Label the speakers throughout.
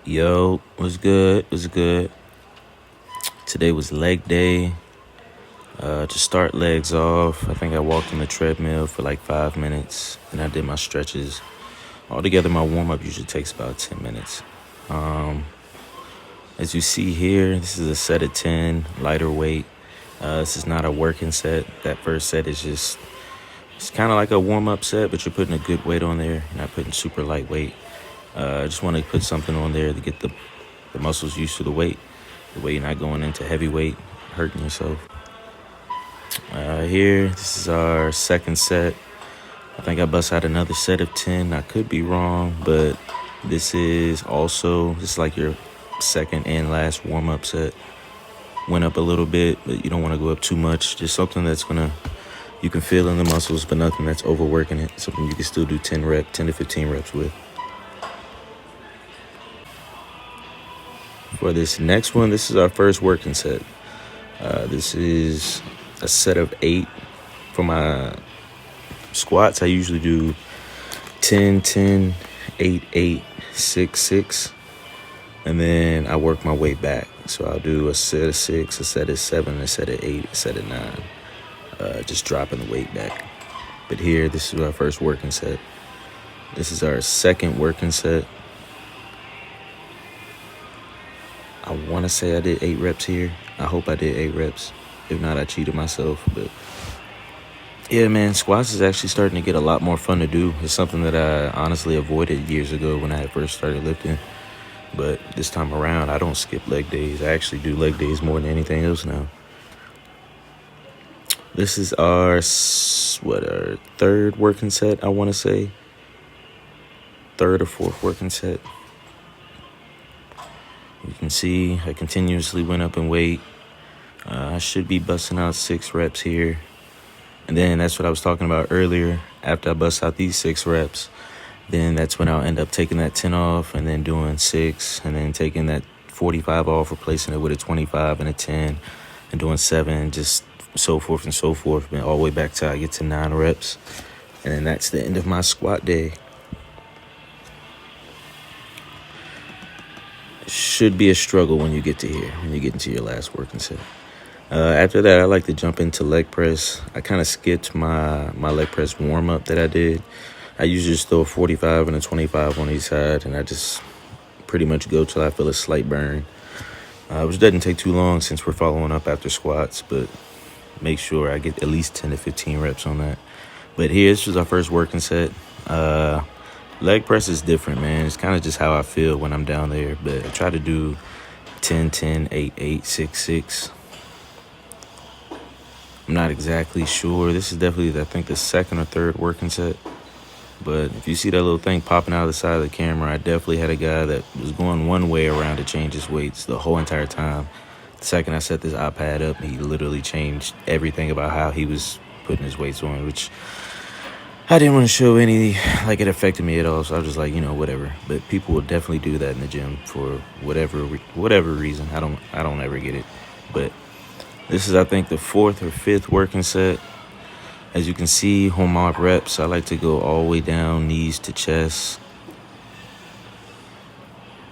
Speaker 1: Yo, what's good? What's good? Today was leg day. To start legs off, I think I walked on the treadmill for like 5 minutes, and I did my stretches. Altogether, my warm up usually takes about 10 minutes. As you see here, this is a set of 10, lighter weight. This is not a working set. That first set is it's kind of like a warm up set, but you're putting a good weight on there. You're not putting super light weight. I just want to put something on there to get the muscles used to the weight you're not going into heavy weight, hurting yourself. Here, this is our second set. I think I bust out another set of 10. I could be wrong, but this is like your second and last warm-up set. Went up a little bit, but you don't want to go up too much. Just something you can feel in the muscles, but nothing that's overworking it. Something you can still do 10 to 15 reps with. For this next one, this is our first working set. This is a set of 8. For my squats, I usually do 10, 10, 8, 8, 6, 6. And then I work my way back. So I'll do a set of 6, a set of 7, a set of 8, a set of 9. Just dropping the weight back. But here, this is our first working set. This is our second working set. I want to say I did 8 reps here. I hope I did 8 reps. If not, I cheated myself. But yeah, man, squats is actually starting to get a lot more fun to do. It's something that I honestly avoided years ago when I had first started lifting. But this time around, I don't skip leg days. I actually do leg days more than anything else now. This is our third working set, I want to say. Third or fourth working set. You can see I continuously went up in weight. I should be busting out 6 reps here. And then that's what I was talking about earlier. After I bust out these 6 reps, then that's when I'll end up taking that 10 off and then doing 6, and then taking that 45 off, replacing it with a 25 and a 10, and doing 7, just so forth and so forth, and all the way back till I get to 9 reps. And then that's the end of my squat day. Should be a struggle when you get to here, when you get into your last working set. After that, I like to jump into leg press. I kind of skipped my leg press warm-up that I did. I usually just throw a 45 and a 25 on each side, and I just pretty much go till I feel a slight burn, which doesn't take too long since we're following up after squats, but make sure I get at least 10 to 15 reps on that. But here, this was our first working set. Leg press is different, man. It's kind of just how I feel when I'm down there. But I try to do 10, 10, 8, 8, 6, 6. I'm not exactly sure. This is definitely, I think, the second or third working set. But if you see that little thing popping out of the side of the camera, I definitely had a guy that was going one way around to change his weights the whole entire time. The second I set this iPad up, he literally changed everything about how he was putting his weights on, which I didn't want to show like it affected me at all, so I was just like, whatever. But people will definitely do that in the gym for whatever reason. I don't ever get it. But this is, I think, the 4th or 5th working set. As you can see on my reps, I like to go all the way down, knees to chest.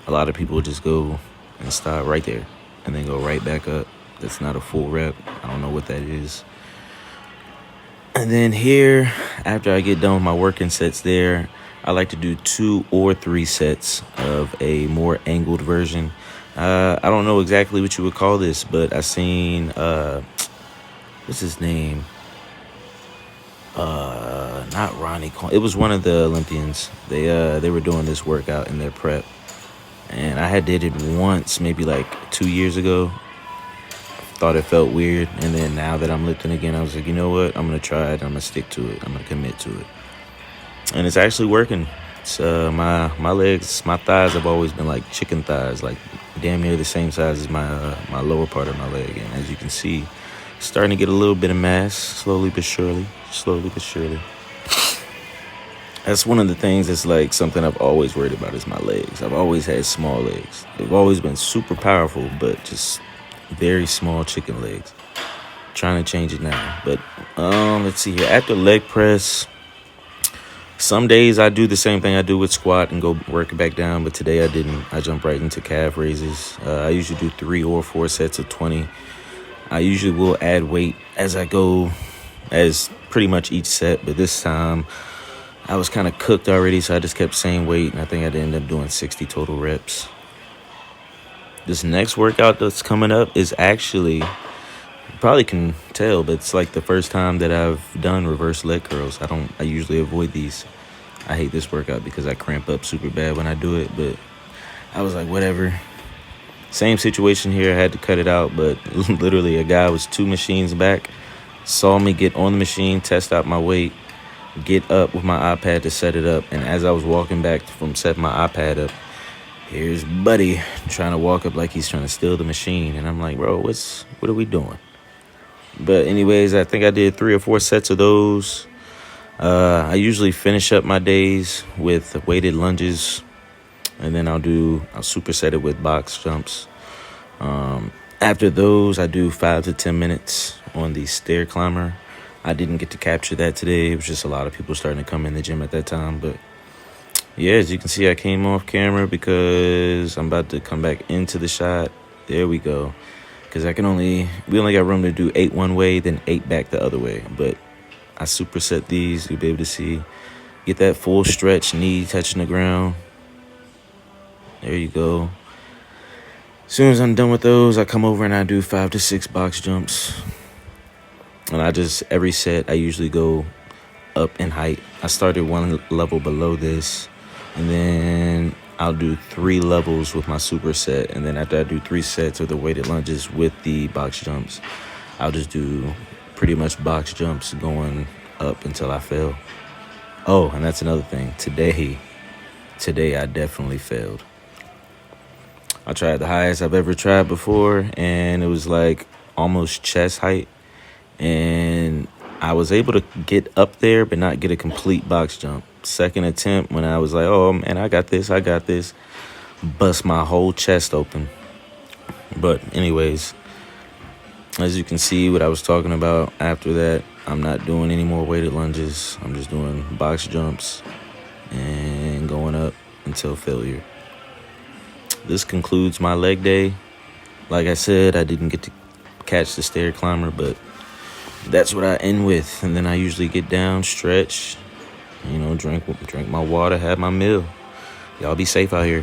Speaker 1: A lot of people just go and stop right there and then go right back up. That's not a full rep. I don't know what that is. And then here, after I get done with my working sets there, I like to do 2 or 3 sets of a more angled version. I don't know exactly what you would call this, but I seen, what's his name? Not Ronnie Coleman. It was one of the Olympians. They were doing this workout in their prep. And I had did it once, maybe like 2 years ago. Thought it felt weird, and then now that I'm lifting again, I was like, you know what, I'm gonna try it. I'm gonna stick to it. I'm gonna commit to it, and it's actually working. It's my legs, my thighs have always been like chicken thighs, like damn near the same size as my lower part of my leg. And as you can see, it's starting to get a little bit of mass, slowly but surely. That's one of the things that's like something I've always worried about is my legs. I've always had small legs. They've always been super powerful, but just very small chicken legs. Trying to change it now. But let's see here. After leg press, Some days I do the same thing I do with squat and go work it back down, but today I didn't. I jumped right into calf raises. I usually do 3 or 4 sets of 20. I usually will add weight as I go, as pretty much each set, but this time I was kind of cooked already, so I just kept same weight, and I think I'd end up doing 60 total reps. This next workout that's coming up is actually, you probably can tell, but it's like the first time that I've done reverse leg curls. I usually avoid these. I hate this workout because I cramp up super bad when I do it, but I was like, whatever. Same situation here. I had to cut it out, but literally a guy was 2 machines back, saw me get on the machine, test out my weight, get up with my iPad to set it up, and as I was walking back from setting my iPad up, here's Buddy trying to walk up like he's trying to steal the machine, and I'm like, bro, what are we doing? But anyways, I think I did 3 or 4 sets of those. I usually finish up my days with weighted lunges, and then I'll superset it with box jumps. After those, I do 5 to 10 minutes on the Stair Climber. I didn't get to capture that today. It was just a lot of people starting to come in the gym at that time. But yeah, as you can see, I came off camera because I'm about to come back into the shot. There we go. Because we only got room to do 8 one way, then 8 back the other way. But I superset these. You'll be able to see. Get that full stretch, knee touching the ground. There you go. As soon as I'm done with those, I come over and I do 5 to 6 box jumps. And every set, I usually go up in height. I started 1 level below this, and then I'll do 3 levels with my superset. And then after I do 3 sets of the weighted lunges with the box jumps, I'll just do pretty much box jumps going up until I fail. Oh, and that's another thing. Today I definitely failed. I tried the highest I've ever tried before, and it was like almost chest height. And I was able to get up there, but not get a complete box jump. Second attempt, when I was like, oh man, I got this, bust my whole chest open. But anyways, as you can see what I was talking about after that, I'm not doing any more weighted lunges. I'm just doing box jumps and going up until failure. This concludes my leg day. Like I said, I didn't get to catch the Stair Climber, but that's what I end with. And then I usually get down, stretch, drink my water, have my meal. Y'all be safe out here.